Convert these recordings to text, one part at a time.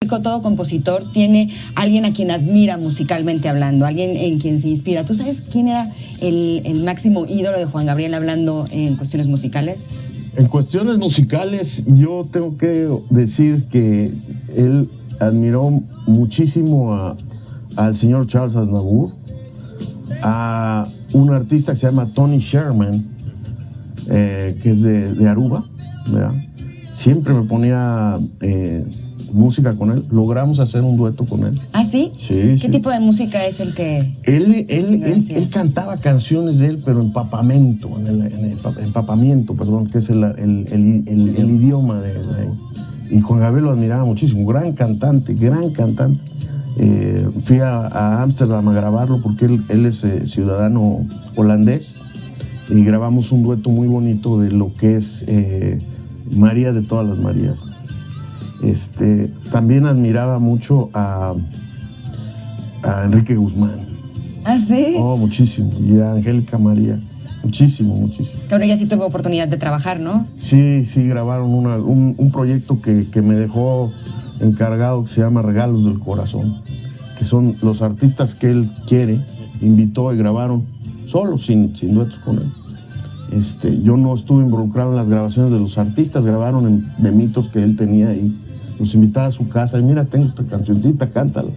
músico, todo compositor tiene alguien a quien admira musicalmente hablando, alguien en quien se inspira. ¿Tú sabes quién era el máximo ídolo de Juan Gabriel hablando en cuestiones musicales? En cuestiones musicales, yo tengo que decir que él admiró muchísimo al señor Charles Aznavour, a un artista que se llama Tony Sherman, que es de Aruba, ¿verdad? Siempre me ponía música con él. Logramos hacer un dueto con él. ¿Ah, sí? Sí. ¿Qué tipo de música es el que...? Él cantaba canciones de él, pero en papamento, empapamiento, perdón, que es el idioma de y Juan Gabriel lo admiraba muchísimo. Gran cantante, gran cantante. Fui a Ámsterdam a grabarlo porque él es ciudadano holandés, y grabamos un dueto muy bonito de lo que es María de todas las Marías. También admiraba mucho a Enrique Guzmán. ¿Ah, sí? Oh, muchísimo. Y a Angélica María. Muchísimo, muchísimo. Claro, ella sí tuvo oportunidad de trabajar, ¿no? Sí, grabaron un proyecto que me dejó encargado, que se llama Regalos del Corazón, que son los artistas que él quiere, invitó y grabaron solo, sin duetos con él. Yo no estuve involucrado en las grabaciones de los artistas, grabaron memitos que él tenía ahí, los invitaba a su casa y mira, tengo esta cancioncita, cántala.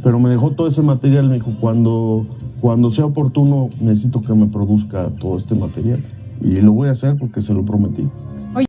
Pero me dejó todo ese material, me dijo, cuando sea oportuno necesito que me produzca todo este material. Y lo voy a hacer porque se lo prometí.